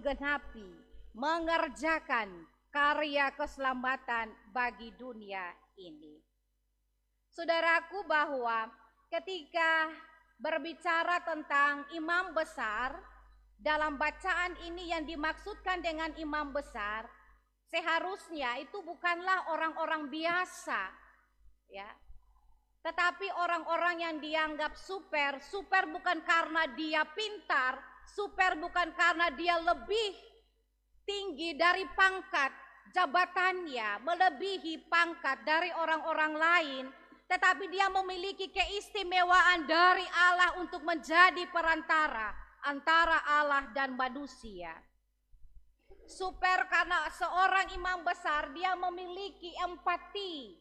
menggenapi, mengerjakan karya keselamatan bagi dunia ini. Saudaraku, bahwa ketika berbicara tentang imam besar, dalam bacaan ini yang dimaksudkan dengan imam besar, seharusnya itu bukanlah orang-orang biasa, ya. Tetapi orang-orang yang dianggap super bukan karena dia pintar, super bukan karena dia lebih tinggi dari pangkat jabatannya, melebihi pangkat dari orang-orang lain, tetapi dia memiliki keistimewaan dari Allah untuk menjadi perantara antara Allah dan manusia. Super karena seorang imam besar dia memiliki empati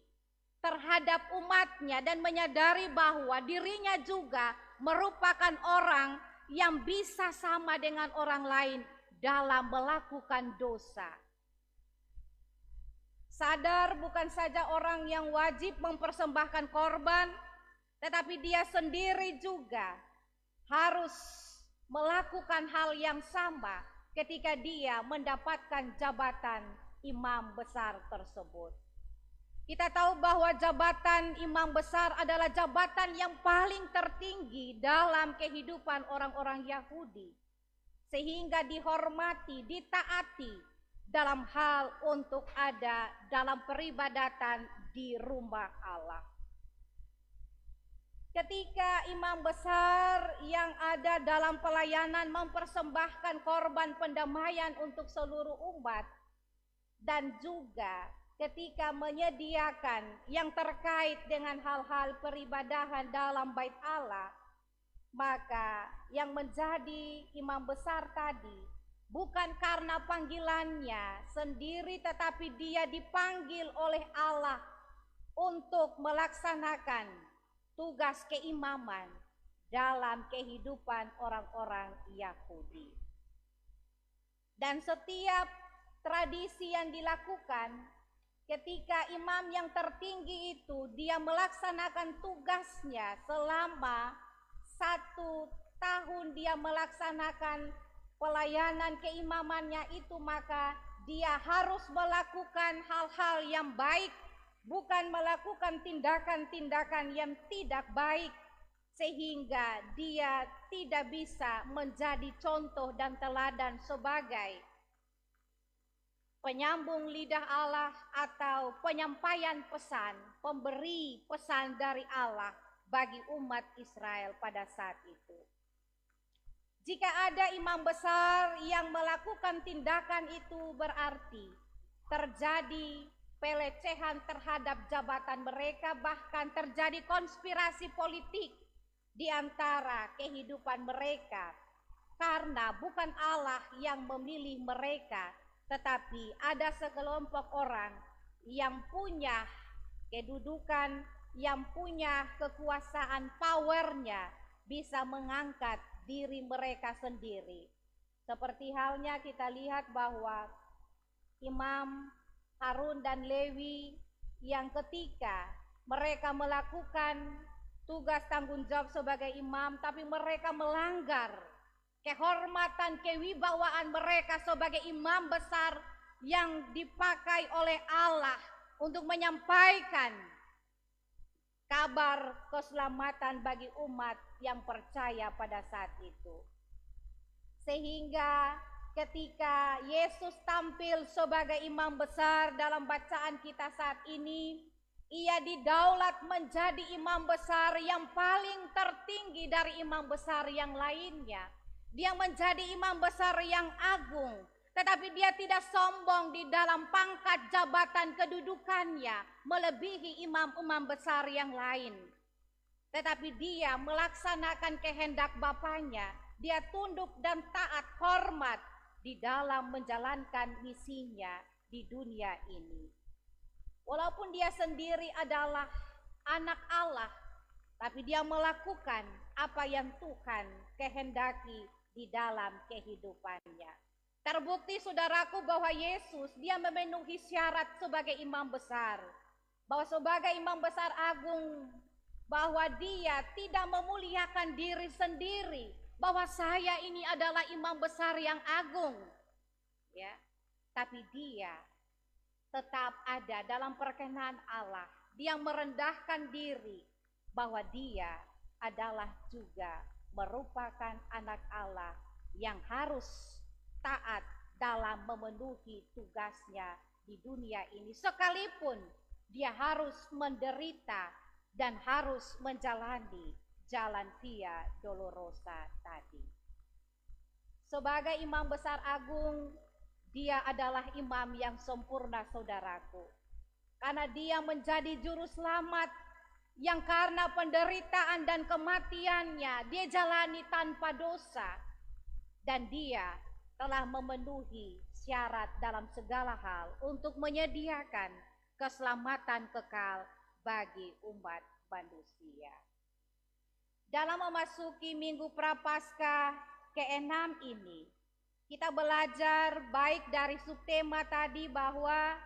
terhadap umatnya dan menyadari bahwa dirinya juga merupakan orang yang bisa sama dengan orang lain dalam melakukan dosa. Sadar bukan saja orang yang wajib mempersembahkan korban, tetapi dia sendiri juga harus melakukan hal yang sama ketika dia mendapatkan jabatan imam besar tersebut. Kita tahu bahwa jabatan imam besar adalah jabatan yang paling tertinggi dalam kehidupan orang-orang Yahudi, sehingga dihormati, ditaati dalam hal untuk ada dalam peribadatan di rumah Allah. Ketika imam besar yang ada dalam pelayanan mempersembahkan korban pendamaian untuk seluruh umat, dan juga ketika menyediakan yang terkait dengan hal-hal peribadahan dalam bait Allah, maka yang menjadi imam besar tadi bukan karena panggilannya sendiri, tetapi dia dipanggil oleh Allah untuk melaksanakan tugas keimaman dalam kehidupan orang-orang Yahudi. Dan setiap tradisi yang dilakukan ketika imam yang tertinggi itu dia melaksanakan tugasnya selama 1 tahun, dia melaksanakan pelayanan keimamannya itu, maka dia harus melakukan hal-hal yang baik, bukan melakukan tindakan-tindakan yang tidak baik, sehingga dia tidak bisa menjadi contoh dan teladan sebagai penyambung lidah Allah atau penyampaian pesan, pemberi pesan dari Allah bagi umat Israel pada saat itu. Jika ada imam besar yang melakukan tindakan itu, berarti terjadi pelecehan terhadap jabatan mereka, bahkan terjadi konspirasi politik di antara kehidupan mereka, karena bukan Allah yang memilih mereka, tetapi ada sekelompok orang yang punya kedudukan, yang punya kekuasaan, powernya bisa mengangkat diri mereka sendiri. Seperti halnya kita lihat bahwa Imam Harun dan Lewi yang ketika mereka melakukan tugas tanggung jawab sebagai imam, tapi mereka melanggar kehormatan, kewibawaan mereka sebagai imam besar yang dipakai oleh Allah untuk menyampaikan kabar keselamatan bagi umat yang percaya pada saat itu. Sehingga ketika Yesus tampil sebagai imam besar dalam bacaan kita saat ini, ia didaulat menjadi imam besar yang paling tertinggi dari imam besar yang lainnya. Dia menjadi imam besar yang agung, tetapi dia tidak sombong di dalam pangkat jabatan kedudukannya melebihi imam-imam besar yang lain. Tetapi dia melaksanakan kehendak Bapaknya, dia tunduk dan taat hormat di dalam menjalankan misinya di dunia ini. Walaupun dia sendiri adalah anak Allah, tapi dia melakukan apa yang Tuhan kehendaki di dalam kehidupannya. Terbukti saudaraku bahwa Yesus dia memenuhi syarat sebagai imam besar. Bahwa sebagai imam besar agung, bahwa dia tidak memuliakan diri sendiri, bahwa saya ini adalah imam besar yang agung. ya. Tapi dia tetap ada dalam perkenan Allah. Dia merendahkan diri bahwa dia adalah juga merupakan anak Allah yang harus taat dalam memenuhi tugasnya di dunia ini. Sekalipun dia harus menderita dan harus menjalani jalan Via Dolorosa tadi. Sebagai imam besar agung, dia adalah imam yang sempurna, saudaraku. Karena dia menjadi juru selamat yang karena penderitaan dan kematiannya dia jalani tanpa dosa. Dan dia telah memenuhi syarat dalam segala hal untuk menyediakan keselamatan kekal bagi umat manusia. Dalam memasuki Minggu Prapaskah ke-6 ini, kita belajar baik dari subtema tadi bahwa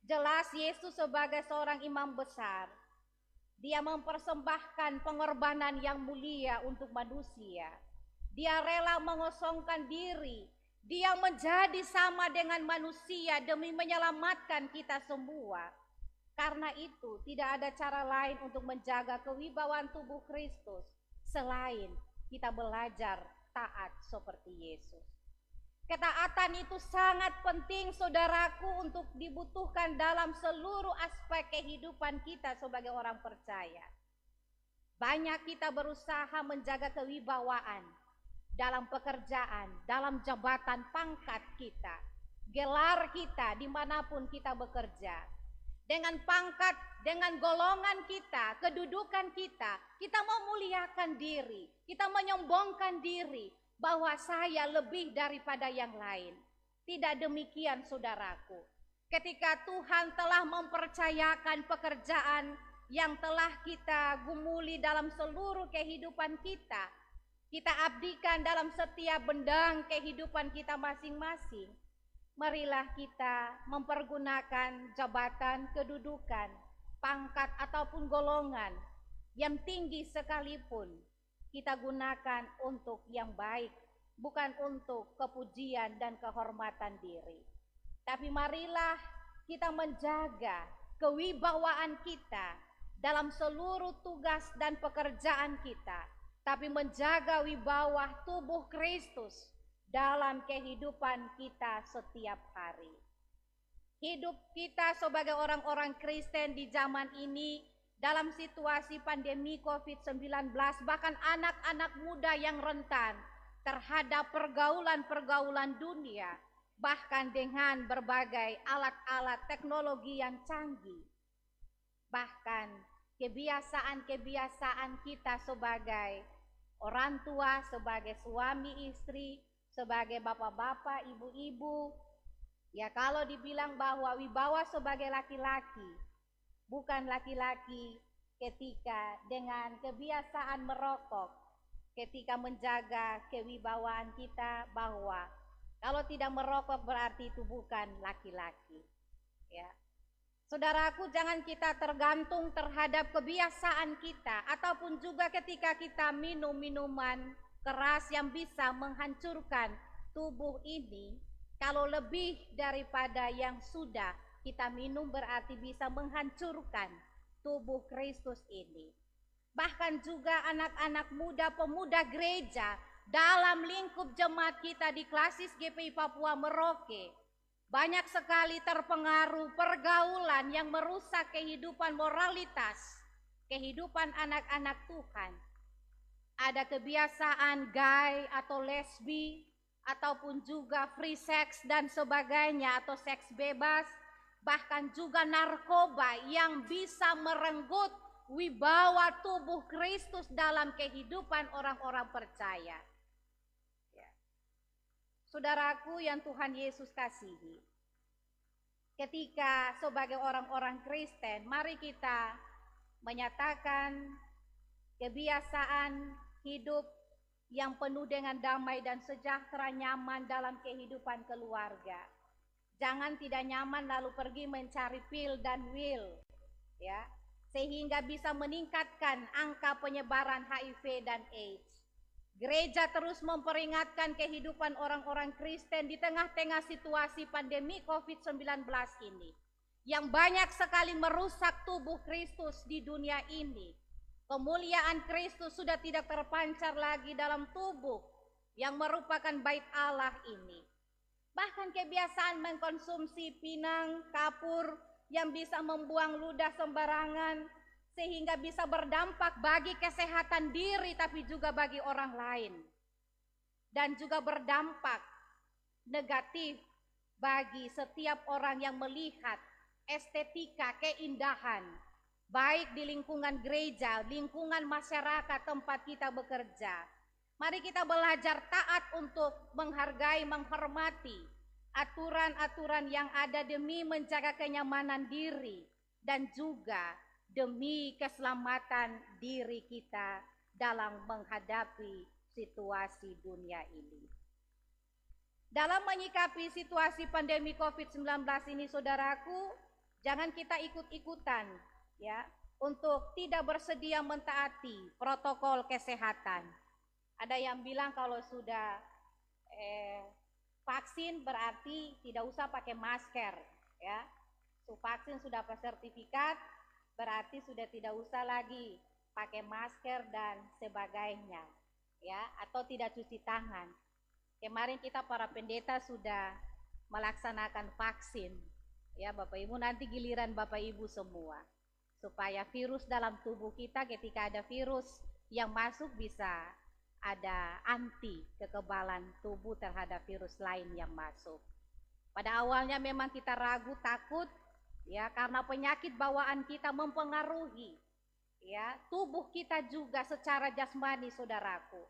jelas Yesus sebagai seorang imam besar, dia mempersembahkan pengorbanan yang mulia untuk manusia. Dia rela mengosongkan diri, dia menjadi sama dengan manusia demi menyelamatkan kita semua. Karena itu tidak ada cara lain untuk menjaga kewibawaan tubuh Kristus selain kita belajar taat seperti Yesus. Ketaatan itu sangat penting, saudaraku, untuk dibutuhkan dalam seluruh aspek kehidupan kita sebagai orang percaya. Banyak kita berusaha menjaga kewibawaan dalam pekerjaan, dalam jabatan pangkat kita, gelar kita dimanapun kita bekerja. Dengan pangkat, dengan golongan kita, kedudukan kita memuliakan diri, kita menyombongkan diri bahwa saya lebih daripada yang lain. Tidak demikian, saudaraku. Ketika Tuhan telah mempercayakan pekerjaan yang telah kita gumuli dalam seluruh kehidupan kita abdikan dalam setiap bendang kehidupan kita masing-masing, marilah kita mempergunakan jabatan, kedudukan, pangkat ataupun golongan yang tinggi sekalipun, kita gunakan untuk yang baik, bukan untuk kepujian dan kehormatan diri. Tapi marilah kita menjaga kewibawaan kita dalam seluruh tugas dan pekerjaan kita, tapi menjaga wibawa tubuh Kristus dalam kehidupan kita setiap hari. Hidup kita sebagai orang-orang Kristen di zaman ini dalam situasi pandemi COVID-19, bahkan anak-anak muda yang rentan terhadap pergaulan-pergaulan dunia, bahkan dengan berbagai alat-alat teknologi yang canggih. Bahkan kebiasaan-kebiasaan kita sebagai orang tua, sebagai suami istri, sebagai bapak-bapak, ibu-ibu, ya kalau dibilang bahwa wibawa sebagai laki-laki, bukan laki-laki ketika dengan kebiasaan merokok, ketika menjaga kewibawaan kita bahwa kalau tidak merokok berarti itu bukan laki-laki. Ya. Saudaraku, jangan kita tergantung terhadap kebiasaan kita ataupun juga ketika kita minum minuman keras yang bisa menghancurkan tubuh ini. Kalau lebih daripada yang sudah kita minum berarti bisa menghancurkan tubuh Kristus ini. Bahkan juga anak-anak muda, pemuda gereja dalam lingkup jemaat kita di Klasis GPI Papua Merauke banyak sekali terpengaruh pergaulan yang merusak kehidupan moralitas, kehidupan anak-anak Tuhan. Ada kebiasaan gay atau lesbi, ataupun juga free sex dan sebagainya, atau seks bebas, bahkan juga narkoba yang bisa merenggut wibawa tubuh Kristus dalam kehidupan orang-orang percaya. Saudaraku yang Tuhan Yesus kasihi, ketika sebagai orang-orang Kristen, mari kita menyatakan kebiasaan hidup yang penuh dengan damai dan sejahtera, nyaman dalam kehidupan keluarga. Jangan tidak nyaman lalu pergi mencari pil dan wil, ya, sehingga bisa meningkatkan angka penyebaran HIV dan AIDS. Gereja terus memperingatkan kehidupan orang-orang Kristen di tengah-tengah situasi pandemi COVID-19 ini, yang banyak sekali merusak tubuh Kristus di dunia ini. Kemuliaan Kristus sudah tidak terpancar lagi dalam tubuh yang merupakan bait Allah ini. Bahkan kebiasaan mengkonsumsi pinang, kapur yang bisa membuang ludah sembarangan, sehingga bisa berdampak bagi kesehatan diri tapi juga bagi orang lain. Dan juga berdampak negatif bagi setiap orang yang melihat estetika keindahan, baik di lingkungan gereja, lingkungan masyarakat tempat kita bekerja. Mari kita belajar taat untuk menghargai, menghormati aturan-aturan yang ada demi menjaga kenyamanan diri dan juga demi keselamatan diri kita dalam menghadapi situasi dunia ini. Dalam menyikapi situasi pandemi COVID-19 ini, saudaraku, jangan kita ikut-ikutan ya untuk tidak bersedia mentaati protokol kesehatan. Ada yang bilang kalau sudah vaksin berarti tidak usah pakai masker ya. Vaksin sudah bersertifikat, berarti sudah tidak usah lagi pakai masker dan sebagainya ya, atau tidak cuci tangan. Kemarin kita para pendeta sudah melaksanakan vaksin ya Bapak Ibu, nanti giliran Bapak Ibu semua, supaya virus dalam tubuh kita ketika ada virus yang masuk bisa ada anti kekebalan tubuh terhadap virus lain yang masuk. Pada awalnya memang kita ragu, takut ya, karena penyakit bawaan kita mempengaruhi ya tubuh kita juga secara jasmani, saudaraku,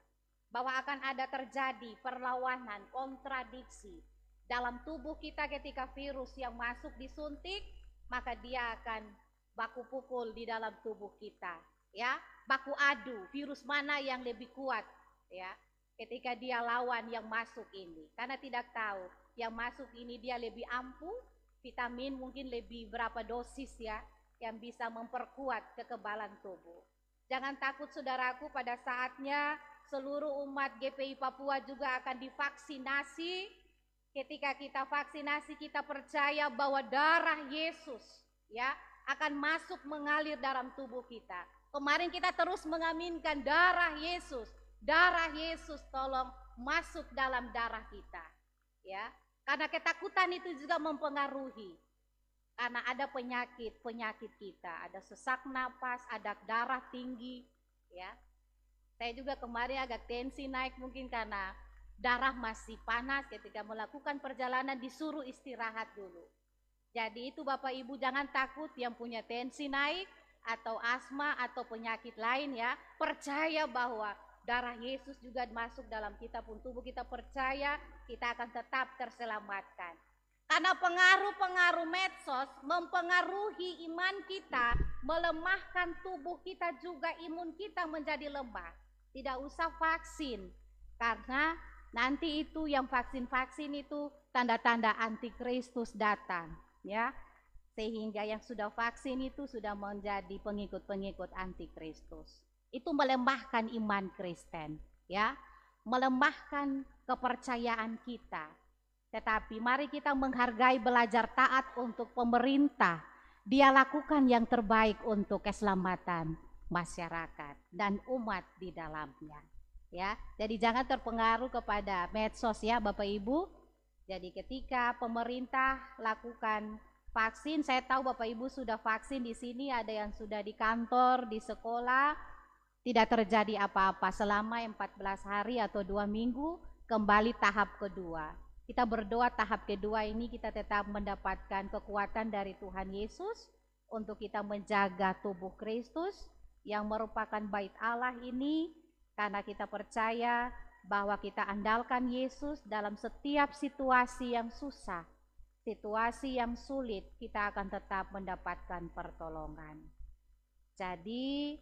bahwa akan ada terjadi perlawanan, kontradiksi dalam tubuh kita ketika virus yang masuk disuntik, maka dia akan baku pukul di dalam tubuh kita ya, baku adu virus mana yang lebih kuat ya ketika dia lawan yang masuk ini, karena tidak tahu yang masuk ini dia lebih ampuh, vitamin mungkin lebih berapa dosis ya yang bisa memperkuat kekebalan tubuh. Jangan takut saudaraku, pada saatnya seluruh umat GPI Papua juga akan divaksinasi. Ketika kita vaksinasi, kita percaya bahwa darah Yesus ya akan masuk mengalir dalam tubuh kita. Kemarin kita terus mengaminkan darah Yesus tolong masuk dalam darah kita ya. Karena ketakutan itu juga mempengaruhi. Karena ada penyakit kita, ada sesak napas, ada darah tinggi ya. Saya juga kemarin agak tensi naik mungkin karena darah masih panas, ketika melakukan perjalanan disuruh istirahat dulu. Jadi itu Bapak Ibu jangan takut yang punya tensi naik atau asma atau penyakit lain ya. Percaya bahwa darah Yesus juga masuk dalam kita pun, tubuh kita percaya kita akan tetap terselamatkan. Karena pengaruh-pengaruh medsos mempengaruhi iman kita, melemahkan tubuh kita juga, imun kita menjadi lemah. Tidak usah vaksin, karena nanti itu yang vaksin-vaksin itu tanda-tanda antikristus datang ya. Sehingga yang sudah vaksin itu sudah menjadi pengikut-pengikut antikristus. Itu melemahkan iman Kristen ya, melemahkan kepercayaan kita. Tetapi mari kita menghargai, belajar taat untuk pemerintah. Dia lakukan yang terbaik untuk keselamatan masyarakat dan umat di dalamnya ya. Jadi jangan terpengaruh kepada medsos ya Bapak Ibu. Jadi ketika pemerintah lakukan vaksin, saya tahu Bapak Ibu sudah vaksin di sini, ada yang sudah di kantor, di sekolah. Tidak terjadi apa-apa selama 14 hari atau 2 minggu, kembali tahap kedua. Kita berdoa tahap kedua ini kita tetap mendapatkan kekuatan dari Tuhan Yesus untuk kita menjaga tubuh Kristus yang merupakan bait Allah ini, karena kita percaya bahwa kita andalkan Yesus dalam setiap situasi yang susah, situasi yang sulit, kita akan tetap mendapatkan pertolongan. Jadi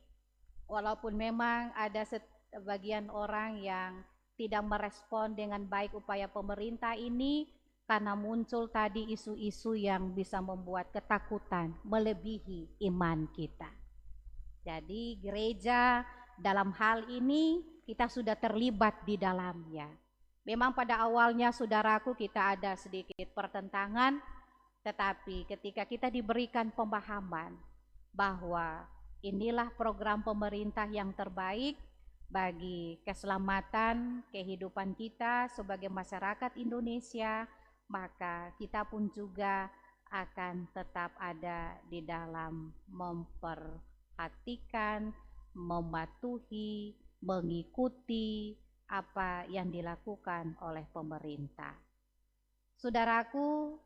walaupun memang ada sebagian orang yang tidak merespon dengan baik upaya pemerintah ini, karena muncul tadi isu-isu yang bisa membuat ketakutan melebihi iman kita. Jadi gereja dalam hal ini kita sudah terlibat di dalamnya. Memang pada awalnya saudaraku kita ada sedikit pertentangan, tetapi ketika kita diberikan pemahaman bahwa inilah program pemerintah yang terbaik bagi keselamatan kehidupan kita sebagai masyarakat Indonesia, maka kita pun juga akan tetap ada di dalam memperhatikan, mematuhi, mengikuti apa yang dilakukan oleh pemerintah. Saudaraku,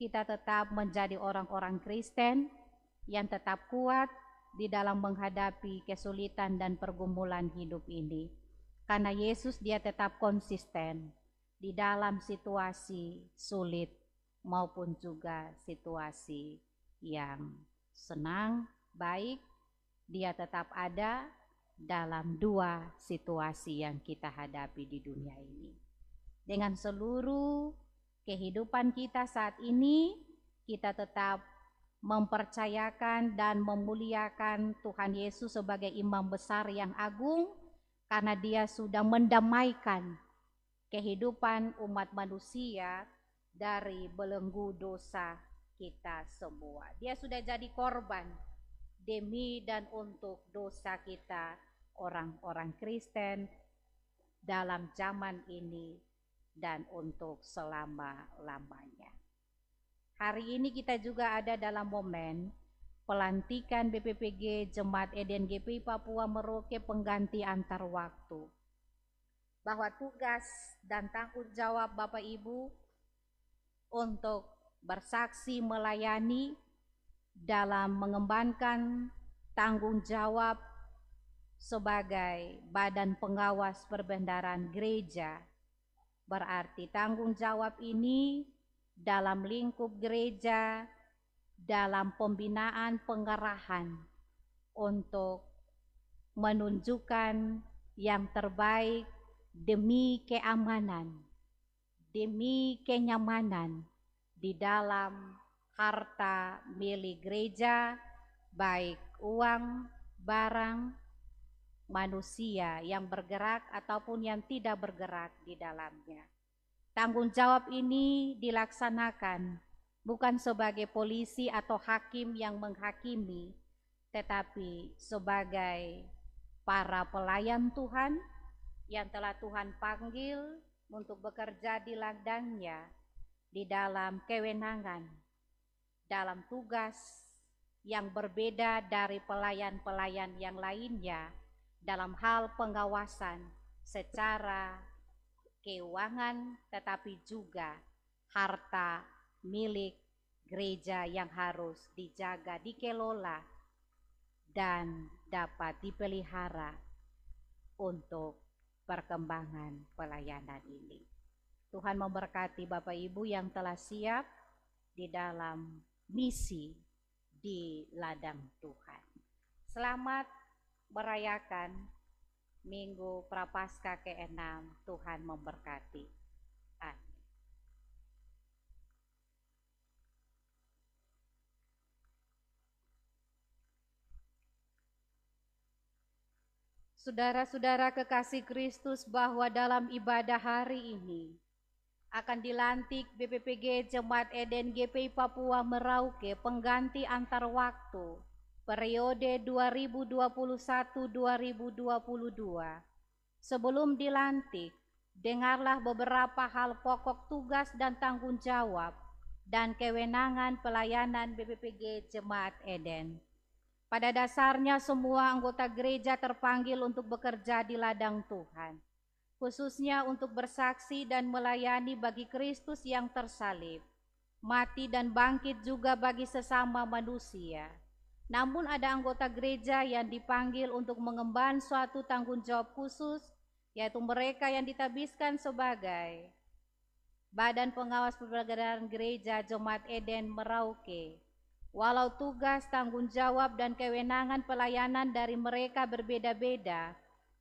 kita tetap menjadi orang-orang Kristen yang tetap kuat di dalam menghadapi kesulitan dan pergumulan hidup ini. Karena Yesus dia tetap konsisten di dalam situasi sulit maupun juga situasi yang senang, baik, dia tetap ada dalam dua situasi yang kita hadapi di dunia ini. Dengan seluruh kehidupan kita saat ini, kita tetap mempercayakan dan memuliakan Tuhan Yesus sebagai imam besar yang agung, karena dia sudah mendamaikan kehidupan umat manusia dari belenggu dosa kita semua. Dia sudah jadi korban demi dan untuk dosa kita orang-orang Kristen dalam zaman ini dan untuk selama-lamanya. Hari ini kita juga ada dalam momen pelantikan BPPG Jemaat Eden GPI Papua Merauke pengganti antar waktu. Bahwa tugas dan tanggung jawab Bapak Ibu untuk bersaksi melayani dalam mengembankan tanggung jawab sebagai badan pengawas perbendaharaan gereja. Berarti tanggung jawab ini dalam lingkup gereja, dalam pembinaan pengarahan untuk menunjukkan yang terbaik demi keamanan, demi kenyamanan di dalam harta milik gereja, baik uang, barang, manusia yang bergerak ataupun yang tidak bergerak di dalamnya. Tanggung jawab ini dilaksanakan bukan sebagai polisi atau hakim yang menghakimi, tetapi sebagai para pelayan Tuhan yang telah Tuhan panggil untuk bekerja di ladangnya di dalam kewenangan, dalam tugas yang berbeda dari pelayan-pelayan yang lainnya dalam hal pengawasan secara keuangan, tetapi juga harta milik gereja yang harus dijaga, dikelola, dan dapat dipelihara untuk perkembangan pelayanan ini. Tuhan memberkati Bapak Ibu yang telah siap di dalam misi di ladang Tuhan. Selamat merayakan Minggu Prapaskah ke-6. Tuhan memberkati. Amin. Saudara-saudara kekasih Kristus, bahwa dalam ibadah hari ini akan dilantik BPPG Jemaat Eden GPI Papua Merauke pengganti antar waktu periode 2021-2022. Sebelum dilantik, dengarlah beberapa hal pokok tugas dan tanggung jawab dan kewenangan pelayanan BPPG Jemaat Eden. Pada dasarnya semua anggota gereja terpanggil untuk bekerja di ladang Tuhan, khususnya untuk bersaksi dan melayani bagi Kristus yang tersalib, mati dan bangkit juga bagi sesama manusia. Namun ada anggota gereja yang dipanggil untuk mengemban suatu tanggung jawab khusus, yaitu mereka yang ditabiskan sebagai Badan Pengawas Perbendaharaan Gereja Jemaat Eden Merauke. Walau tugas, tanggung jawab, dan kewenangan pelayanan dari mereka berbeda-beda,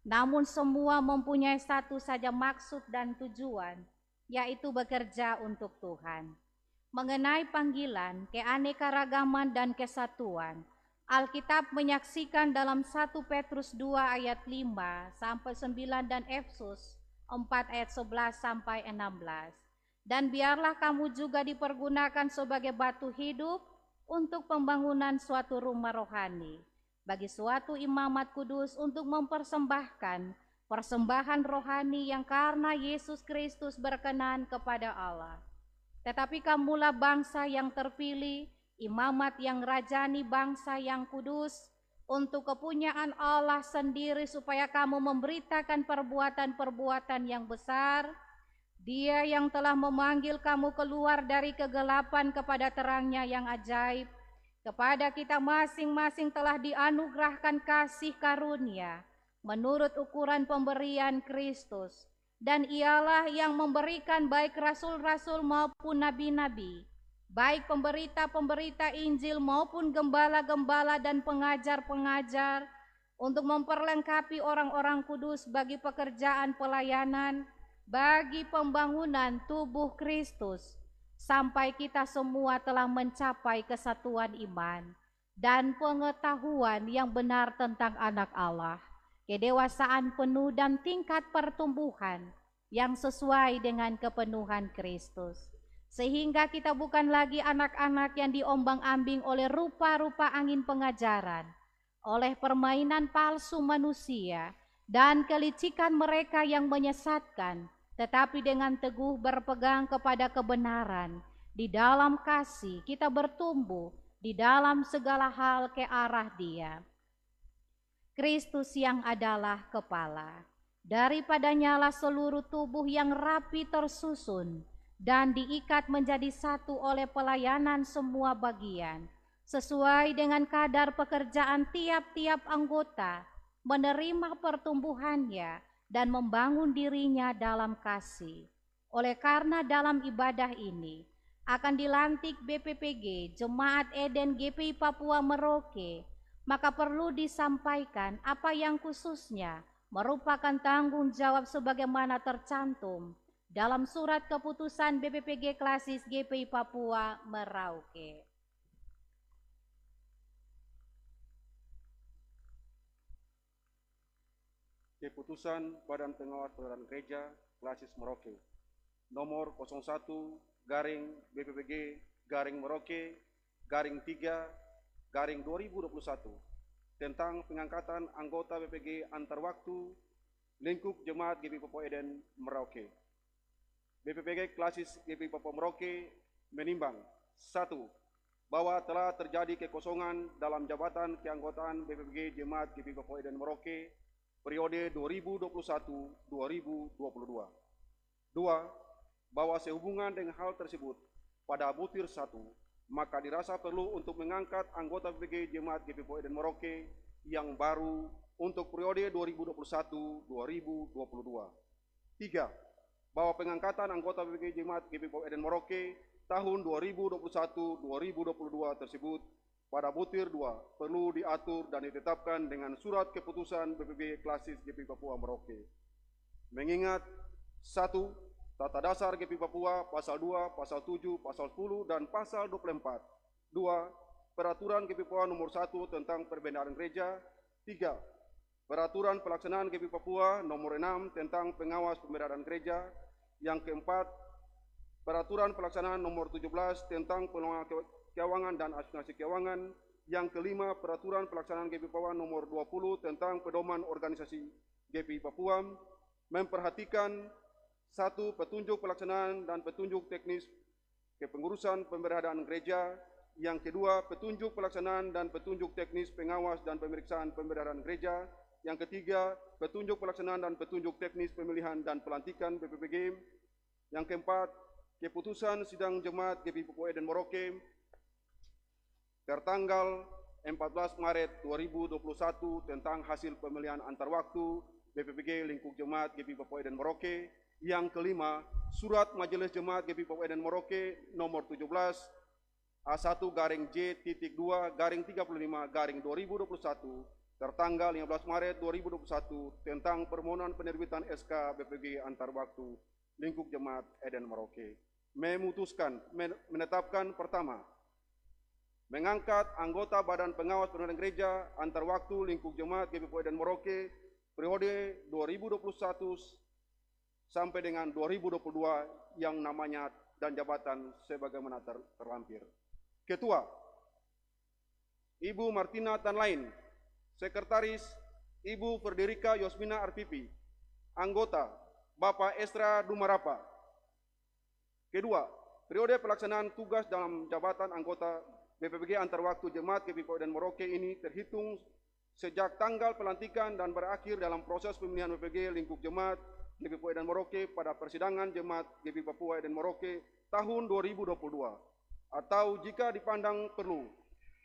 namun semua mempunyai satu saja maksud dan tujuan, yaitu bekerja untuk Tuhan. Mengenai panggilan, keanekaragaman, dan kesatuan, Alkitab menyaksikan dalam 1 Petrus 2 ayat 5 sampai 9 dan Efesus 4 ayat 11 sampai 16. Dan biarlah kamu juga dipergunakan sebagai batu hidup untuk pembangunan suatu rumah rohani, bagi suatu imamat kudus untuk mempersembahkan persembahan rohani yang karena Yesus Kristus berkenan kepada Allah. Tetapi kamulah bangsa yang terpilih, imamat yang rajani, bangsa yang kudus, untuk kepunyaan Allah sendiri, supaya kamu memberitakan perbuatan-perbuatan yang besar. Dia yang telah memanggil kamu keluar dari kegelapan kepada terangnya yang ajaib. Kepada kita masing-masing telah dianugerahkan kasih karunia menurut ukuran pemberian Kristus. Dan ialah yang memberikan baik rasul-rasul maupun nabi-nabi, baik pemberita-pemberita Injil maupun gembala-gembala dan pengajar-pengajar, untuk memperlengkapi orang-orang kudus bagi pekerjaan pelayanan, bagi pembangunan tubuh Kristus, sampai kita semua telah mencapai kesatuan iman dan pengetahuan yang benar tentang anak Allah, kedewasaan penuh dan tingkat pertumbuhan yang sesuai dengan kepenuhan Kristus, sehingga kita bukan lagi anak-anak yang diombang-ambing oleh rupa-rupa angin pengajaran, oleh permainan palsu manusia dan kelicikan mereka yang menyesatkan, tetapi dengan teguh berpegang kepada kebenaran, di dalam kasih kita bertumbuh di dalam segala hal ke arah Dia, Kristus yang adalah kepala. Daripadanya lah seluruh tubuh yang rapi tersusun dan diikat menjadi satu oleh pelayanan semua bagian, sesuai dengan kadar pekerjaan tiap-tiap anggota, menerima pertumbuhannya dan membangun dirinya dalam kasih. Oleh karena dalam ibadah ini akan dilantik BPPG Jemaat Eden GPI Papua Merauke, maka perlu disampaikan apa yang khususnya merupakan tanggung jawab sebagaimana tercantum dalam surat keputusan BPPG Klasis GPI Papua Merauke. Keputusan Badan Pengawas Pelayanan Gereja Klasis Merauke nomor 01-Merauke-3-2021 tentang pengangkatan anggota BPG antar waktu lingkup Jemaat GPI Papua Eden Merauke. BPPG Klasis GPI Papua Merauke menimbang: 1. Bahwa telah terjadi kekosongan dalam jabatan keanggotaan BPPG Jemaat GPI Papua Eden Merauke periode 2021-2022. 2. Bahwa sehubungan dengan hal tersebut, pada butir 1, maka dirasa perlu untuk mengangkat anggota BPG Jemaat GPI Papua Eden Merauke yang baru untuk periode 2021-2022. 3. Bahwa pengangkatan anggota BPG Jemaat GPI Papua Eden Merauke tahun 2021-2022 tersebut pada butir 2 perlu diatur dan ditetapkan dengan surat keputusan BPG Klasis GPI Papua Merauke. Mengingat 1. Tata Dasar GPI Papua Pasal 2, Pasal 7, Pasal 10, dan Pasal 24. 2. Peraturan GPI Papua Nomor 1 tentang Perbendaharaan Gereja. 3. Peraturan Pelaksanaan GPI Papua Nomor 6 tentang Pengawas Pembendaharaan Gereja. Yang keempat, Peraturan Pelaksanaan Nomor 17 tentang Pengelolaan Keuangan dan Asuransi Keuangan. Yang kelima, Peraturan Pelaksanaan GPI Papua Nomor 20 tentang Pedoman Organisasi GPI Papua, memperhatikan 1. Petunjuk pelaksanaan dan petunjuk teknis kepengurusan pemberadaan gereja. Yang kedua, petunjuk pelaksanaan dan petunjuk teknis pengawas dan pemeriksaan pemberadaan gereja. Yang ketiga, petunjuk pelaksanaan dan petunjuk teknis pemilihan dan pelantikan BPPG. Yang keempat, keputusan sidang Jemaat GPI Papua Eden Merauke tertanggal 14 Maret 2021 tentang hasil pemilihan antar waktu BPPG lingkup Jemaat GPI Papua Eden Merauke. Yang kelima, surat Majelis Jemaat GPI Papua Eden Merauke nomor 17 A1-J-2-35-2021 tertanggal 15 Maret 2021 tentang permohonan penerbitan SK BPG antar waktu lingkup Jemaat Eden Merauke. Memutuskan menetapkan: pertama, mengangkat anggota Badan Pengawas Penyelenggaraan Gereja antar waktu lingkup jemaat GPPU Eden Merauke periode 2021 sampai dengan 2022 yang namanya dan jabatan sebagaimana terlampir. Ketua, Ibu Martina Tanlain. Sekretaris, Ibu Frederica Yosmina RPP. Anggota, Bapak Esra Dumarapa. Kedua, periode pelaksanaan tugas dalam jabatan anggota BPPG antar waktu jemaat GPPU Eden Merauke ini terhitung sejak tanggal pelantikan dan berakhir dalam proses pemilihan BPPG lingkup jemaat GPPU Eden Merauke pada persidangan jemaat GP Papua Eden Merauke tahun 2022, atau jika dipandang perlu,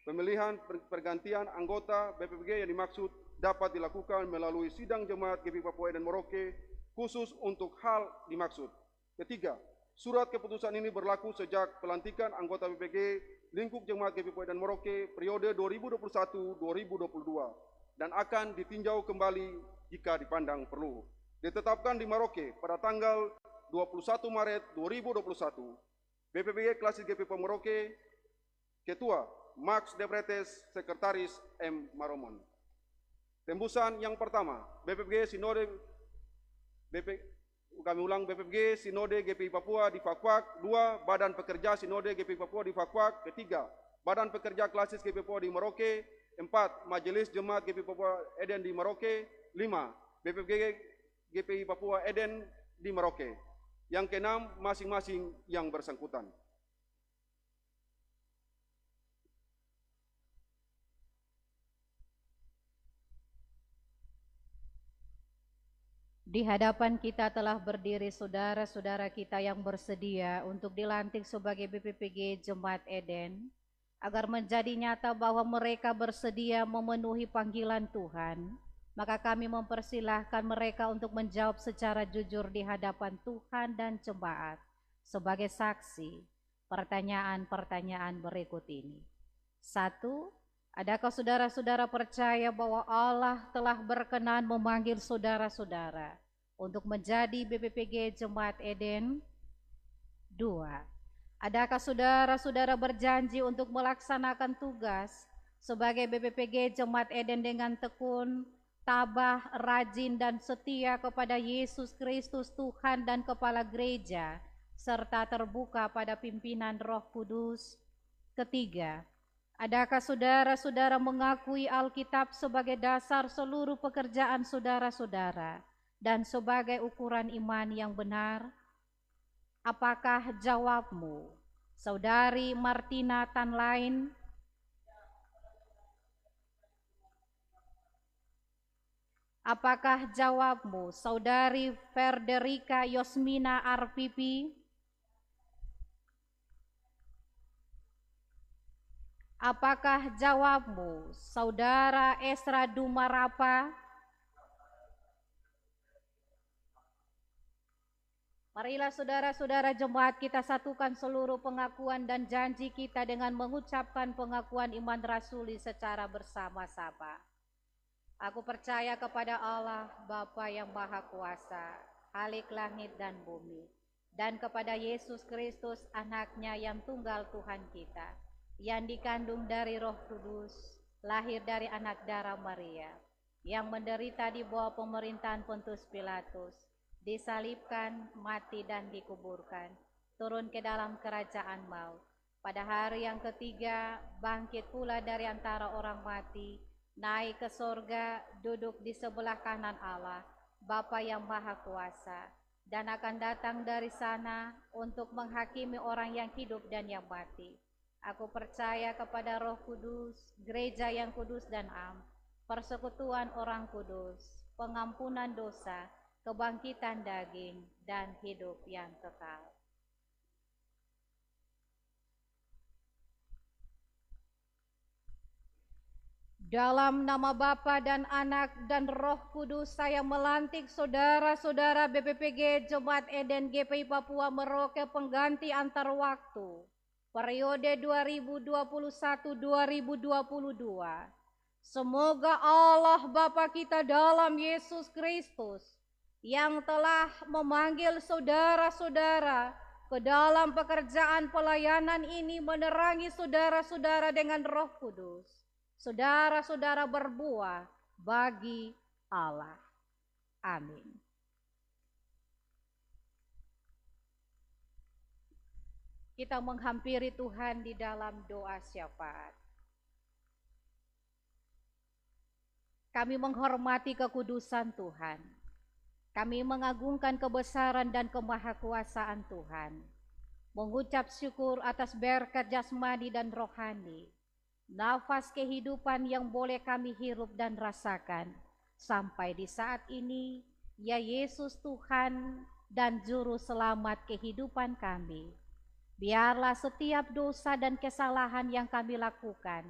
pemilihan pergantian anggota BPPG yang dimaksud dapat dilakukan melalui sidang jemaat GP Papua Eden Merauke khusus untuk hal dimaksud. Ketiga, surat keputusan ini berlaku sejak pelantikan anggota BPPG lingkup jemaat GP Papua Eden Merauke periode 2021-2022 dan akan ditinjau kembali jika dipandang perlu. Ditetapkan di Merauke pada tanggal 21 Maret 2021. BPPG Klasik GP Papua Merauke, Ketua Max Debretes, Sekretaris M. Maromon. Tembusan yang pertama, BPPG Sinode BPPG Sinode GPI Papua di Fakfak. 2. Badan Pekerja Sinode GPI Papua di Fakfak. Ketiga, Badan Pekerja Klasis GPI Papua di Merauke. 4. Majelis Jemaat GPI Papua Eden di Merauke. 5. BPPG GPI Papua Eden di Merauke. Yang keenam, masing-masing yang bersangkutan. Di hadapan kita telah berdiri saudara-saudara kita yang bersedia untuk dilantik sebagai BPPG Jemaat Eden, agar menjadi nyata bahwa mereka bersedia memenuhi panggilan Tuhan. Maka kami mempersilahkan mereka untuk menjawab secara jujur di hadapan Tuhan dan jemaat sebagai saksi pertanyaan-pertanyaan berikut ini. 1. Adakah saudara-saudara percaya bahwa Allah telah berkenan memanggil saudara-saudara untuk menjadi BPPG Jemaat Eden? 2. Adakah saudara-saudara berjanji untuk melaksanakan tugas sebagai BPPG Jemaat Eden dengan tekun, tabah, rajin, dan setia kepada Yesus Kristus Tuhan dan Kepala Gereja, serta terbuka pada pimpinan Roh Kudus? 3. Adakah saudara-saudara mengakui Alkitab sebagai dasar seluruh pekerjaan saudara-saudara dan sebagai ukuran iman yang benar? Apakah jawabmu, Saudari Martina Tanlain? Apakah jawabmu, Saudari Frederica Yosmina RPP? Apakah jawabmu, Saudara Esra Dumarapa? Marilah saudara-saudara jemaat kita satukan seluruh pengakuan dan janji kita dengan mengucapkan pengakuan iman rasuli secara bersama-sama. Aku percaya kepada Allah, Bapa yang Maha Kuasa, Khalik langit dan bumi, dan kepada Yesus Kristus, Anak-Nya yang tunggal Tuhan kita, yang dikandung dari Roh Kudus, lahir dari anak darah Maria, yang menderita di bawah pemerintahan Pontius Pilatus, disalibkan, mati dan dikuburkan, turun ke dalam kerajaan maut. Pada hari yang ketiga, bangkit pula dari antara orang mati, naik ke sorga, duduk di sebelah kanan Allah, Bapa yang Maha Kuasa, dan akan datang dari sana untuk menghakimi orang yang hidup dan yang mati. Aku percaya kepada Roh Kudus, gereja yang kudus dan am, persekutuan orang kudus, pengampunan dosa, kebangkitan daging, dan hidup yang kekal. Dalam nama Bapa dan Anak dan Roh Kudus, saya melantik saudara-saudara BPPG Jemaat Eden GPI Papua Merauke pengganti antar waktu periode 2021-2022. Semoga Allah Bapa kita dalam Yesus Kristus yang telah memanggil saudara-saudara ke dalam pekerjaan pelayanan ini menerangi saudara-saudara dengan Roh Kudus. Saudara-saudara berbuah bagi Allah. Amin. Kita menghampiri Tuhan di dalam doa syafaat. Kami menghormati kekudusan Tuhan. Kami mengagungkan kebesaran dan kemahakuasaan Tuhan. Mengucap syukur atas berkat jasmani dan rohani. Nafas kehidupan yang boleh kami hirup dan rasakan. Sampai di saat ini, ya Yesus Tuhan dan Juru Selamat kehidupan kami. Biarlah setiap dosa dan kesalahan yang kami lakukan,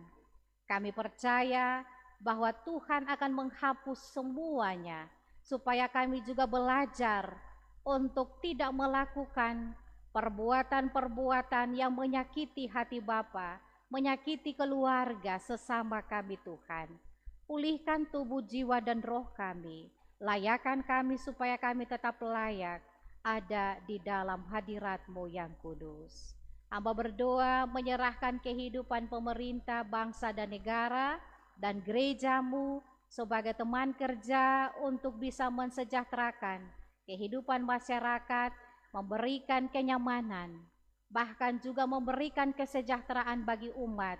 kami percaya bahwa Tuhan akan menghapus semuanya, supaya kami juga belajar untuk tidak melakukan perbuatan-perbuatan yang menyakiti hati Bapa, menyakiti keluarga sesama kami Tuhan. Pulihkan tubuh, jiwa, dan roh kami, layakkan kami supaya kami tetap layak ada di dalam hadirat-Mu yang kudus. Hamba berdoa menyerahkan kehidupan pemerintah, bangsa dan negara, dan gereja-Mu sebagai teman kerja untuk bisa mensejahterakan kehidupan masyarakat, memberikan kenyamanan, bahkan juga memberikan kesejahteraan bagi umat.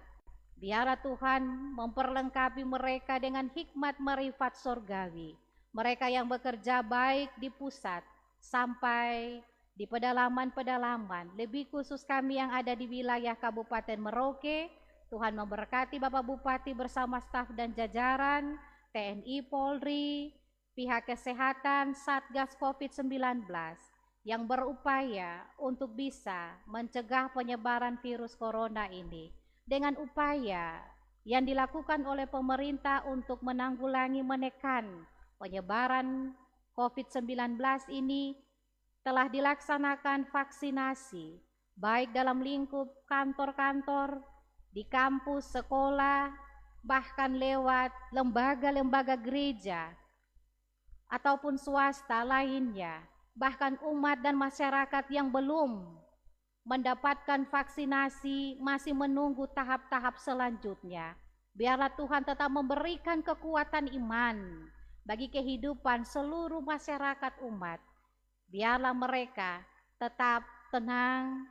Biarlah Tuhan memperlengkapi mereka dengan hikmat marifat surgawi, mereka yang bekerja baik di pusat sampai di pedalaman-pedalaman, lebih khusus kami yang ada di wilayah Kabupaten Merauke. Tuhan memberkati Bapak Bupati bersama staf dan jajaran, TNI, Polri, pihak kesehatan, Satgas COVID-19 yang berupaya untuk bisa mencegah penyebaran virus corona ini. Dengan upaya yang dilakukan oleh pemerintah untuk menanggulangi, menekan penyebaran COVID-19 ini, telah dilaksanakan vaksinasi, baik dalam lingkup kantor-kantor, di kampus, sekolah, bahkan lewat lembaga-lembaga gereja, ataupun swasta lainnya, bahkan umat dan masyarakat yang belum mendapatkan vaksinasi masih menunggu tahap-tahap selanjutnya. Biarlah Tuhan tetap memberikan kekuatan iman bagi kehidupan seluruh masyarakat umat. Biarlah mereka tetap tenang,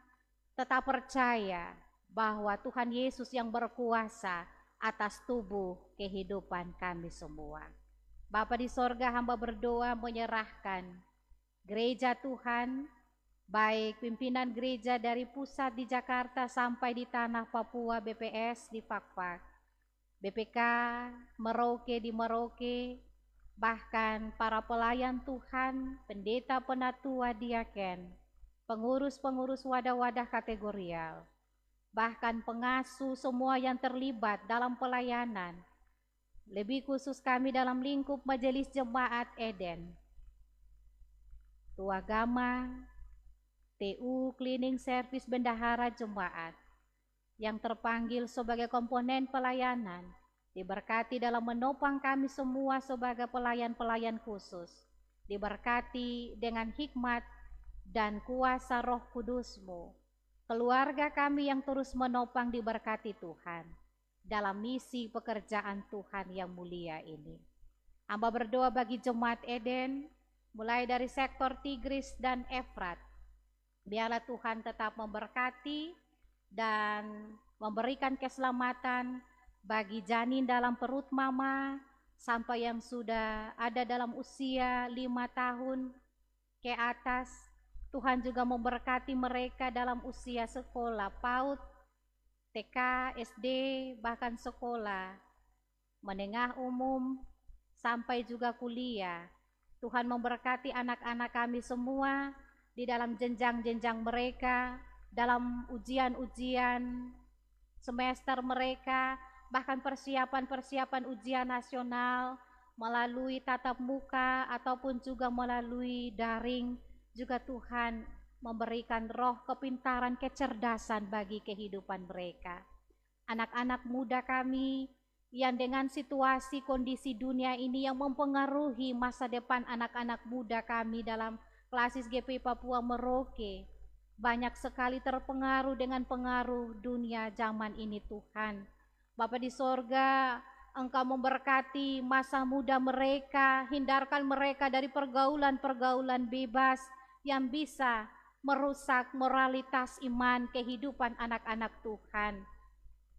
tetap percaya bahwa Tuhan Yesus yang berkuasa atas tubuh kehidupan kami semua. Bapa di sorga, hamba berdoa menyerahkan gereja Tuhan, baik pimpinan gereja dari pusat di Jakarta sampai di tanah Papua, BPS di Fakfak, BPK Merauke di Merauke, bahkan para pelayan Tuhan, pendeta, penatua, diaken, pengurus-pengurus wadah-wadah kategorial, bahkan pengasuh, semua yang terlibat dalam pelayanan, lebih khusus kami dalam lingkup Majelis Jemaat Eden, Tua Gama, TU Cleaning Service Bendahara Jemaat, yang terpanggil sebagai komponen pelayanan, diberkati dalam menopang kami semua sebagai pelayan-pelayan khusus, diberkati dengan hikmat dan kuasa Roh Kudus-Mu. Keluarga kami yang terus menopang diberkati Tuhan dalam misi pekerjaan Tuhan yang mulia ini. Hamba berdoa bagi Jemaat Eden, mulai dari sektor Tigris dan Efrat. Biarlah Tuhan tetap memberkati dan memberikan keselamatan bagi janin dalam perut mama sampai yang sudah ada dalam usia 5 tahun ke atas. Tuhan juga memberkati mereka dalam usia sekolah PAUD, TK, SD, bahkan sekolah menengah umum sampai juga kuliah. Tuhan memberkati anak-anak kami semua di dalam jenjang-jenjang mereka, dalam ujian-ujian semester mereka, bahkan persiapan-persiapan ujian nasional melalui tatap muka ataupun juga melalui daring. Juga Tuhan memberikan roh kepintaran, kecerdasan bagi kehidupan mereka. Anak-anak muda kami yang dengan situasi kondisi dunia ini yang mempengaruhi masa depan anak-anak muda kami dalam Klasis GPI Papua Merauke, banyak sekali terpengaruh dengan pengaruh dunia zaman ini Tuhan. Bapa di sorga, Engkau memberkati masa muda mereka, hindarkan mereka dari pergaulan-pergaulan bebas yang bisa merusak moralitas iman kehidupan anak-anak Tuhan.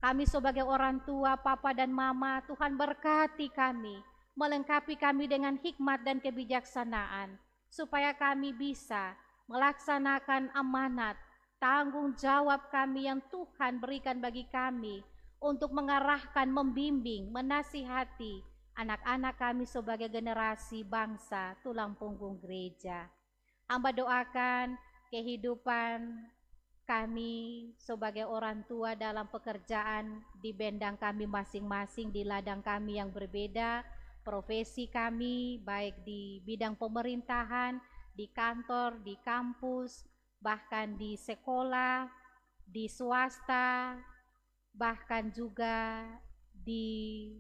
Kami sebagai orang tua, papa dan mama, Tuhan berkati kami, melengkapi kami dengan hikmat dan kebijaksanaan, supaya kami bisa melaksanakan amanat, tanggung jawab kami yang Tuhan berikan bagi kami untuk mengarahkan, membimbing, menasihati anak-anak kami sebagai generasi bangsa tulang punggung gereja. Hamba doakan kehidupan kami sebagai orang tua dalam pekerjaan di bendang kami masing-masing, di ladang kami yang berbeda, profesi kami baik di bidang pemerintahan, di kantor, di kampus, bahkan di sekolah, di swasta, bahkan juga di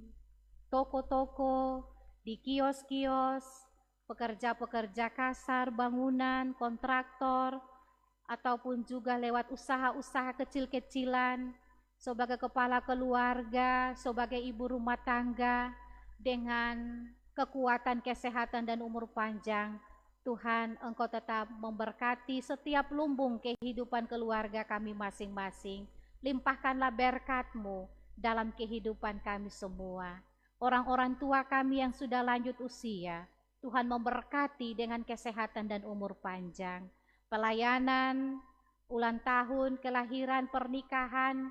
toko-toko, di kios-kios, pekerja-pekerja kasar, bangunan, kontraktor, ataupun juga lewat usaha-usaha kecil-kecilan, sebagai kepala keluarga, sebagai ibu rumah tangga, dengan kekuatan, kesehatan, dan umur panjang. Tuhan, Engkau tetap memberkati setiap lumbung kehidupan keluarga kami masing-masing. Limpahkanlah berkat-Mu dalam kehidupan kami semua. Orang-orang tua kami yang sudah lanjut usia, Tuhan memberkati dengan kesehatan dan umur panjang. Pelayanan, ulang tahun, kelahiran, pernikahan,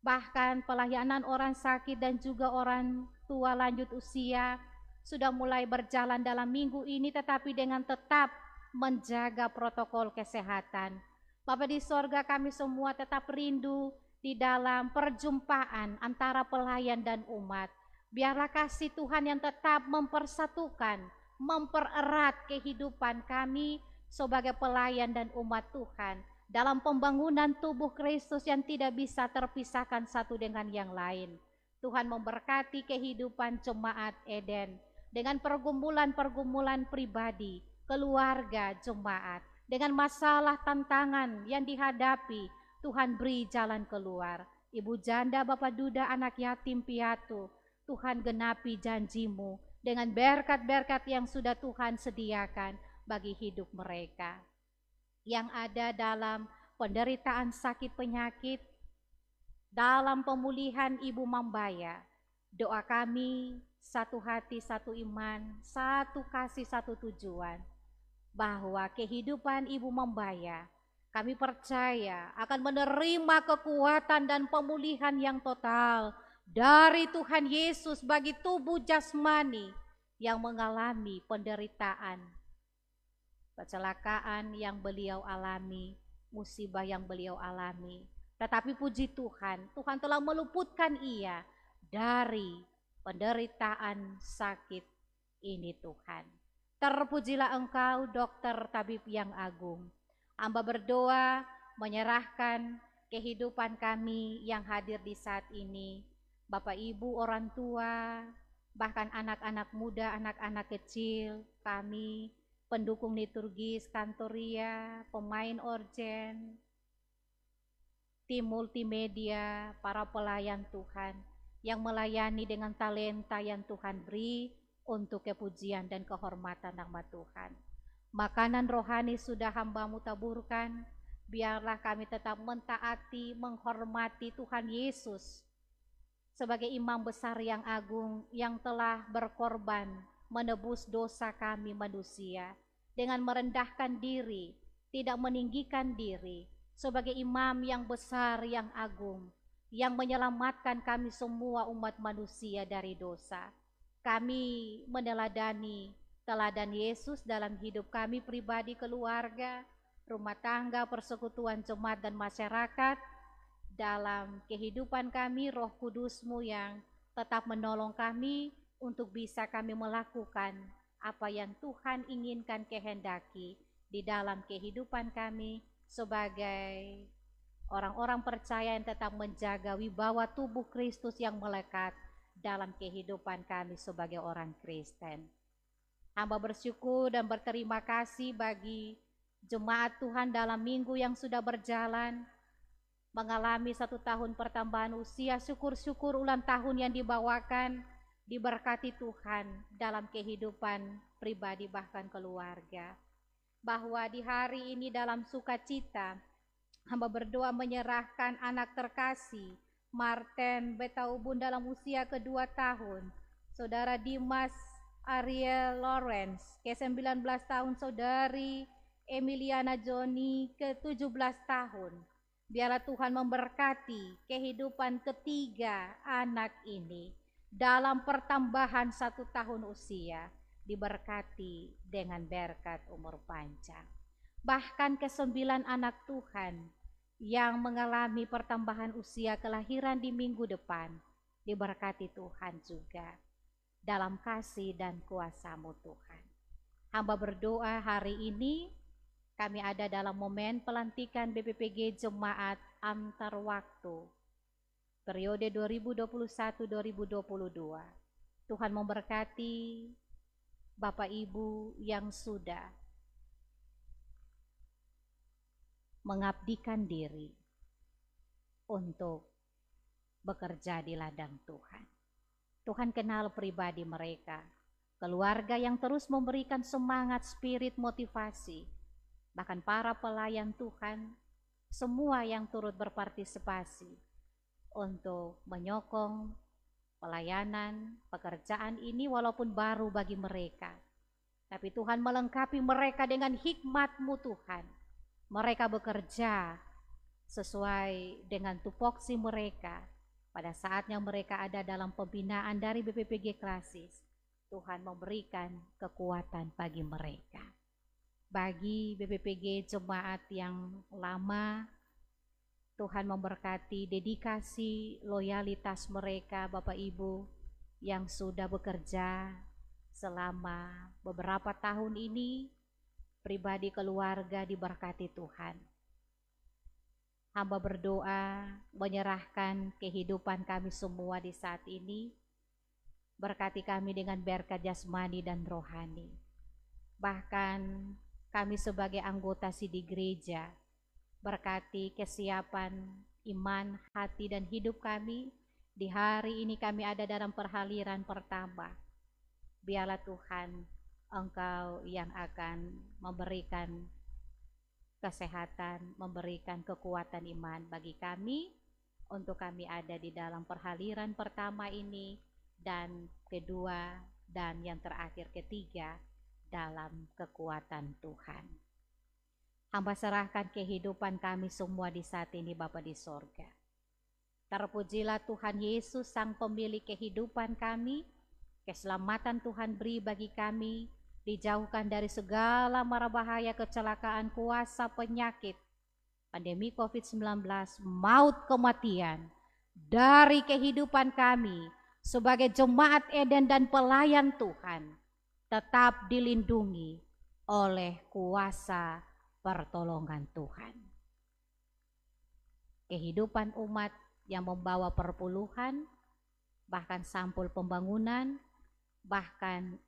bahkan pelayanan orang sakit dan juga orang tua lanjut usia sudah mulai berjalan dalam minggu ini, tetapi dengan tetap menjaga protokol kesehatan. Bapa di sorga, kami semua tetap rindu di dalam perjumpaan antara pelayan dan umat. Biarlah kasih Tuhan yang tetap mempersatukan, mempererat kehidupan kami sebagai pelayan dan umat Tuhan dalam pembangunan tubuh Kristus yang tidak bisa terpisahkan satu dengan yang lain. Tuhan memberkati kehidupan jemaat Eden dengan pergumulan-pergumulan pribadi, keluarga jemaat, dengan masalah tantangan yang dihadapi, Tuhan beri jalan keluar. Ibu janda, Bapak duda, anak yatim piatu, Tuhan genapi janji-Mu dengan berkat-berkat yang sudah Tuhan sediakan bagi hidup mereka. Yang ada dalam penderitaan sakit penyakit, dalam pemulihan Ibu Mambaya, doa kami satu hati, satu iman, satu kasih, satu tujuan, bahwa kehidupan Ibu Mambaya kami percaya akan menerima kekuatan dan pemulihan yang total dari Tuhan Yesus bagi tubuh jasmani yang mengalami penderitaan, kecelakaan yang beliau alami, musibah yang beliau alami. Tetapi puji Tuhan, Tuhan telah meluputkan ia dari penderitaan sakit ini Tuhan. Terpujilah Engkau, dokter tabib yang agung. Hamba berdoa menyerahkan kehidupan kami yang hadir di saat ini, Bapak Ibu, orang tua, bahkan anak-anak muda, anak-anak kecil, kami, pendukung liturgis, kantoria, pemain orgen, tim multimedia, para pelayan Tuhan, yang melayani dengan talenta yang Tuhan beri untuk kepujian dan kehormatan nama Tuhan. Makanan rohani sudah hamba-Mu taburkan, biarlah kami tetap mentaati, menghormati Tuhan Yesus sebagai imam besar yang agung yang telah berkorban menebus dosa kami manusia dengan merendahkan diri, tidak meninggikan diri, sebagai imam yang besar yang agung yang menyelamatkan kami semua umat manusia dari dosa. Kami meneladani teladan Yesus dalam hidup kami pribadi, keluarga, rumah tangga, persekutuan jemaat dan masyarakat. Dalam kehidupan kami, Roh Kudus-Mu yang tetap menolong kami untuk bisa kami melakukan apa yang Tuhan inginkan kehendaki di dalam kehidupan kami sebagai orang-orang percaya yang tetap menjaga wibawa tubuh Kristus yang melekat dalam kehidupan kami sebagai orang Kristen. Hamba bersyukur dan berterima kasih bagi Jemaat Tuhan dalam minggu yang sudah berjalan, mengalami 1 tahun pertambahan usia, syukur-syukur ulang tahun yang dibawakan, diberkati Tuhan dalam kehidupan pribadi bahkan keluarga. Bahwa di hari ini dalam sukacita, hamba berdoa menyerahkan anak terkasih, Martin Betaubun dalam usia ke-2 tahun, Saudara Dimas Ariel Lawrence, ke-19 tahun, Saudari Emiliana Joni, ke-17 tahun. Biarlah Tuhan memberkati kehidupan ketiga anak ini dalam pertambahan 1 tahun usia, diberkati dengan berkat umur panjang. Bahkan ke-9 anak Tuhan yang mengalami pertambahan usia kelahiran di minggu depan, diberkati Tuhan juga dalam kasih dan kuasa-Mu Tuhan. Hamba berdoa hari ini kami ada dalam momen pelantikan BPPG Jemaat Antar Waktu periode 2021-2022. Tuhan memberkati Bapak Ibu yang sudah mengabdikan diri untuk bekerja di ladang Tuhan. Tuhan kenal pribadi mereka, keluarga yang terus memberikan semangat, spirit, motivasi, bahkan para pelayan Tuhan, semua yang turut berpartisipasi untuk menyokong pelayanan, pekerjaan ini walaupun baru bagi mereka. Tapi Tuhan melengkapi mereka dengan hikmat-Mu Tuhan. Mereka bekerja sesuai dengan tupoksi mereka. Pada saatnya mereka ada dalam pembinaan dari BPPG Klasis, Tuhan memberikan kekuatan bagi mereka. Bagi BPPG Jemaat yang lama, Tuhan memberkati dedikasi, loyalitas mereka, Bapak Ibu yang sudah bekerja selama beberapa tahun ini, pribadi keluarga diberkati Tuhan. Hamba berdoa menyerahkan kehidupan kami semua di saat ini, berkati kami dengan berkat jasmani dan rohani. Bahkan kami sebagai anggota di gereja, berkati kesiapan iman, hati, dan hidup kami. Di hari ini kami ada dalam perhaliran pertama. Biarlah Tuhan, Engkau yang akan memberikan kesehatan, memberikan kekuatan iman bagi kami, untuk kami ada di dalam perhaliran pertama ini, dan kedua, dan yang terakhir ketiga, dalam kekuatan Tuhan. Hamba serahkan kehidupan kami semua di saat ini Bapa di sorga. Terpujilah Tuhan Yesus, Sang Pemilik kehidupan kami. Keselamatan Tuhan beri bagi kami, dijauhkan dari segala mara bahaya, kecelakaan, kuasa penyakit, pandemi COVID-19, maut, kematian, dari kehidupan kami sebagai jemaat Eden dan pelayan Tuhan, tetap dilindungi oleh kuasa pertolongan Tuhan. Kehidupan umat yang membawa perpuluhan, bahkan sampul pembangunan, bahkan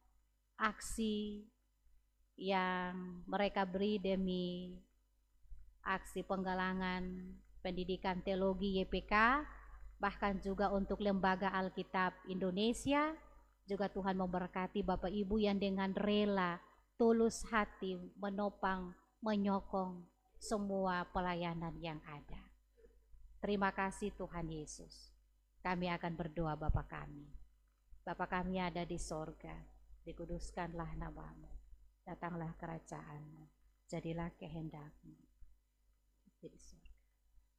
aksi yang mereka beri demi aksi penggalangan pendidikan teologi YPK, bahkan juga untuk Lembaga Alkitab Indonesia, juga Tuhan memberkati Bapak Ibu yang dengan rela, tulus hati menopang, menyokong semua pelayanan yang ada. Terima kasih Tuhan Yesus. Kami akan berdoa Bapa kami. Bapa kami ada di sorga, dikuduskanlah nama-Mu, datanglah kerajaan-Mu, jadilah kehendak-Mu di sorga.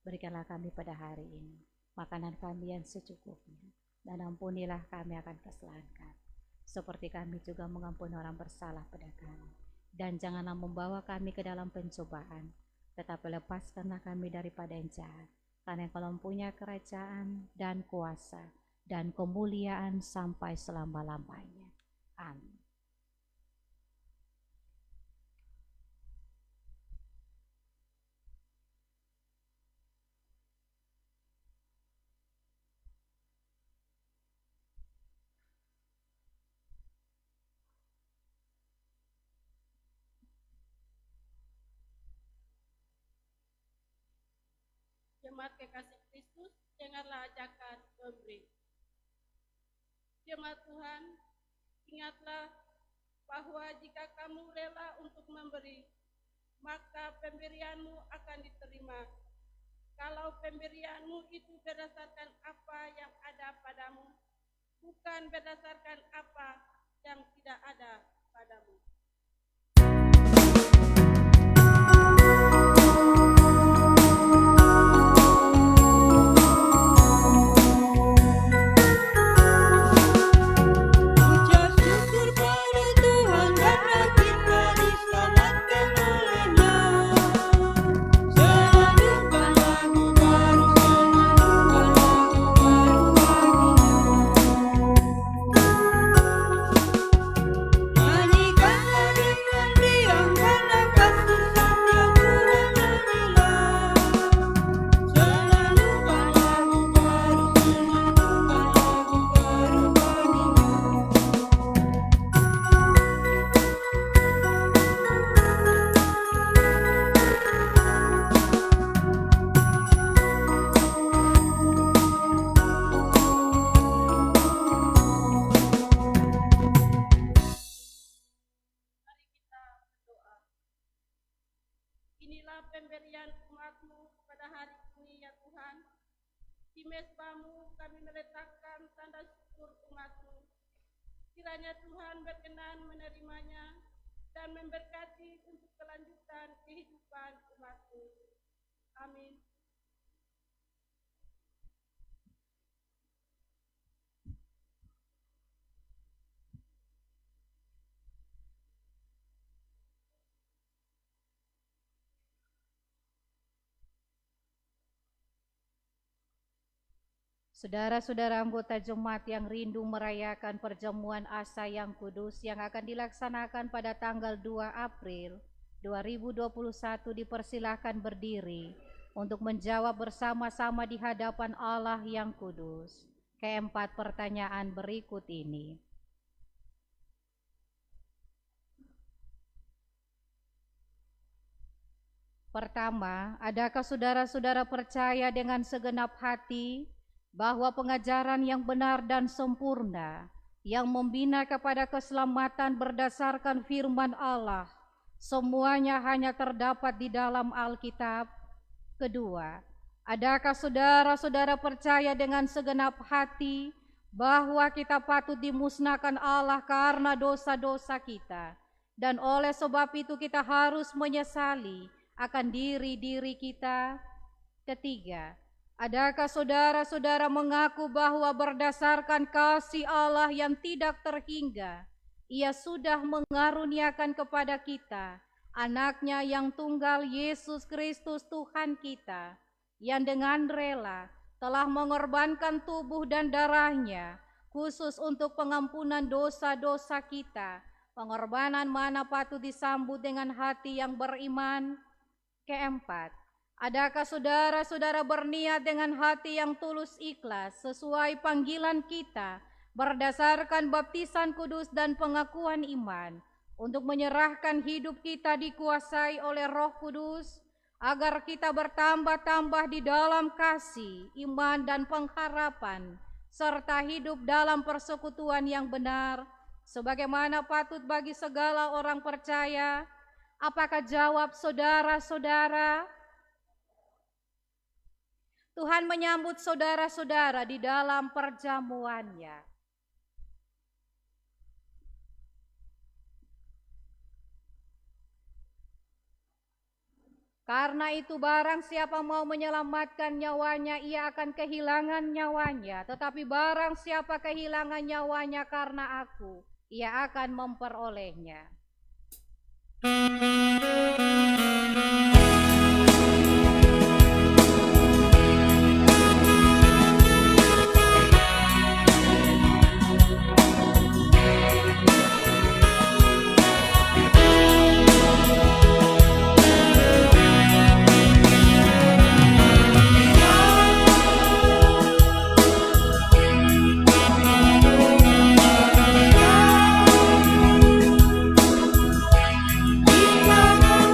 Berikanlah kami pada hari ini makanan kami yang secukupnya, dan ampunilah kami akan kesalahan kami, seperti kami juga mengampuni orang bersalah pada kami. Dan janganlah membawa kami ke dalam pencobaan, tetapi lepaskanlah kami daripada yang jahat. Karena Engkau mempunyai kerajaan dan kuasa dan kemuliaan sampai selama-lamanya. Amin. jemaat kekasih Kristus, dengarlah ajakan memberi. Jemaat Tuhan, ingatlah bahwa jika kamu rela untuk memberi, maka pemberianmu akan diterima. Kalau pemberianmu itu berdasarkan apa yang ada padamu, bukan berdasarkan apa yang tidak ada padamu. Inilah pemberian umat-Mu pada hari ini ya Tuhan. Di mezbah-Mu kami meletakkan tanda syukur umat-Mu. Kiranya Tuhan berkenan menerimanya dan memberkati untuk kelanjutan kehidupan umat-Mu. Amin. Saudara-saudara anggota jemaat yang rindu merayakan perjamuan Asa yang kudus yang akan dilaksanakan pada tanggal 2 April 2021 dipersilahkan berdiri untuk menjawab bersama-sama di hadapan Allah yang kudus. Keempat pertanyaan berikut ini. Pertama, adakah saudara-saudara percaya dengan segenap hati bahwa pengajaran yang benar dan sempurna yang membina kepada keselamatan berdasarkan firman Allah semuanya hanya terdapat di dalam Alkitab? Kedua, adakah saudara-saudara percaya dengan segenap hati bahwa kita patut dimusnahkan Allah karena dosa-dosa kita, dan oleh sebab itu kita harus menyesali akan diri-diri kita? Ketiga, adakah saudara-saudara mengaku bahwa berdasarkan kasih Allah yang tidak terhingga, Ia sudah mengaruniakan kepada kita Anak-Nya yang tunggal, Yesus Kristus Tuhan kita, yang dengan rela telah mengorbankan tubuh dan darah-Nya khusus untuk pengampunan dosa-dosa kita? Pengorbanan mana patut disambut dengan hati yang beriman? Keempat, adakah saudara-saudara berniat dengan hati yang tulus ikhlas sesuai panggilan kita berdasarkan baptisan kudus dan pengakuan iman untuk menyerahkan hidup kita dikuasai oleh Roh Kudus agar kita bertambah-tambah di dalam kasih, iman dan pengharapan serta hidup dalam persekutuan yang benar sebagaimana patut bagi segala orang percaya? Apakah jawab saudara-saudara? Tuhan menyambut saudara-saudara di dalam perjamuannya. Karena itu barang siapa mau menyelamatkan nyawanya, ia akan kehilangan nyawanya. Tetapi barang siapa kehilangan nyawanya karena aku, ia akan memperolehnya. Di tangan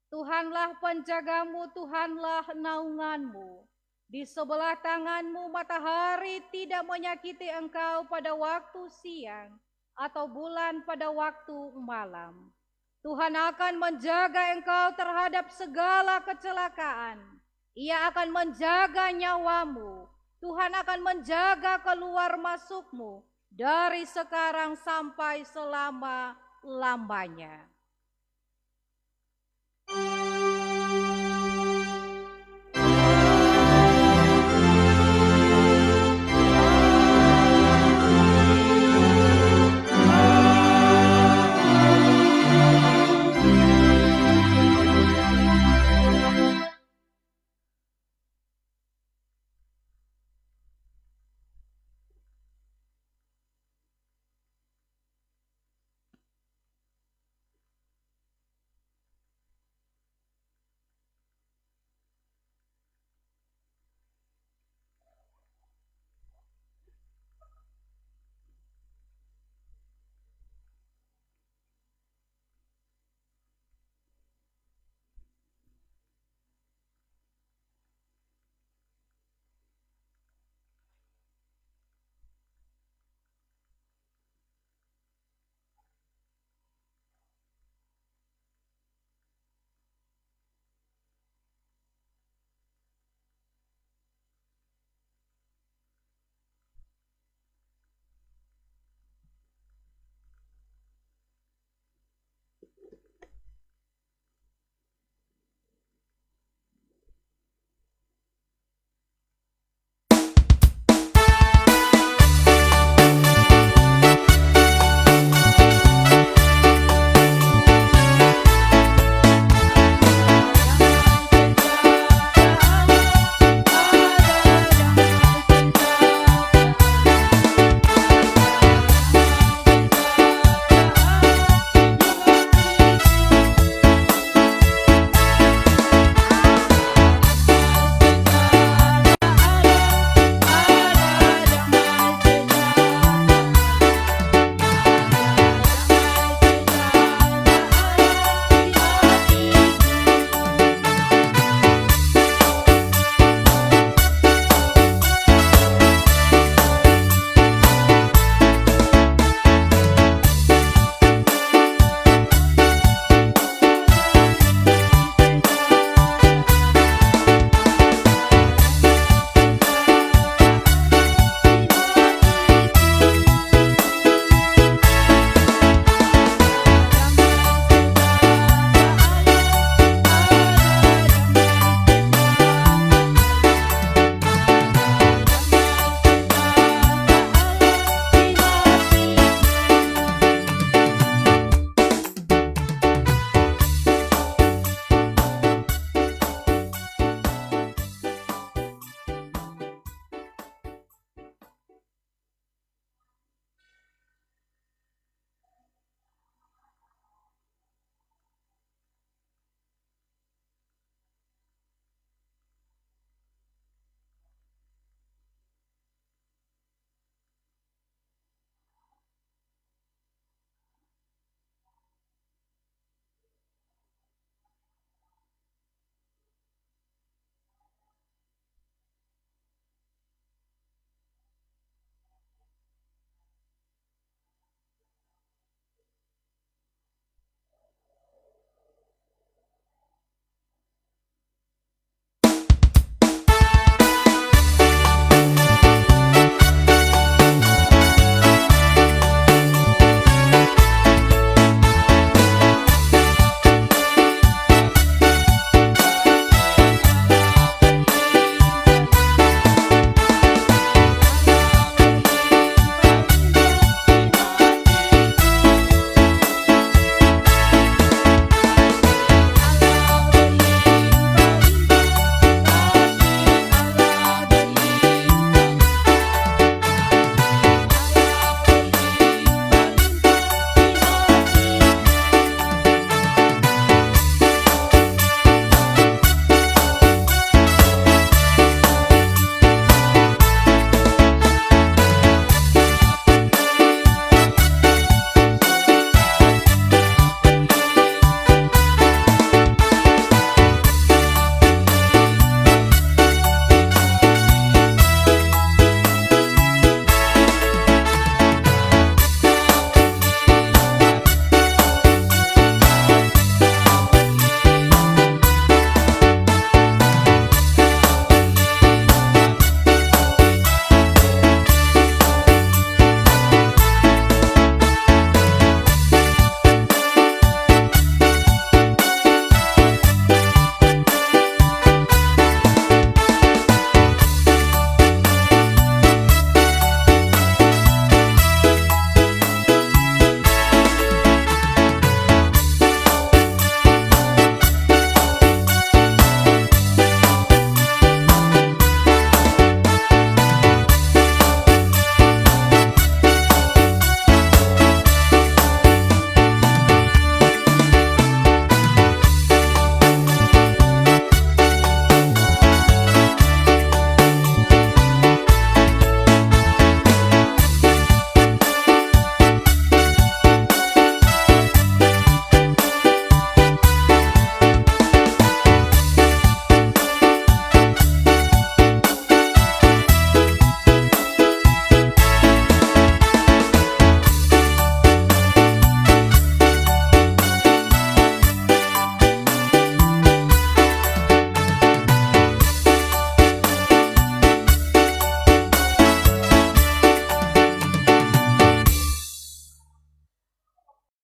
Tuhanlah penjagamu, Tuhanlah naunganmu. Di sebelah tanganmu matahari tidak menyakiti engkau pada waktu siang, atau bulan pada waktu malam. Tuhan akan menjaga engkau terhadap segala kecelakaan. Ia akan menjaga nyawamu. Tuhan akan menjaga keluar masukmu dari sekarang sampai selama-lamanya.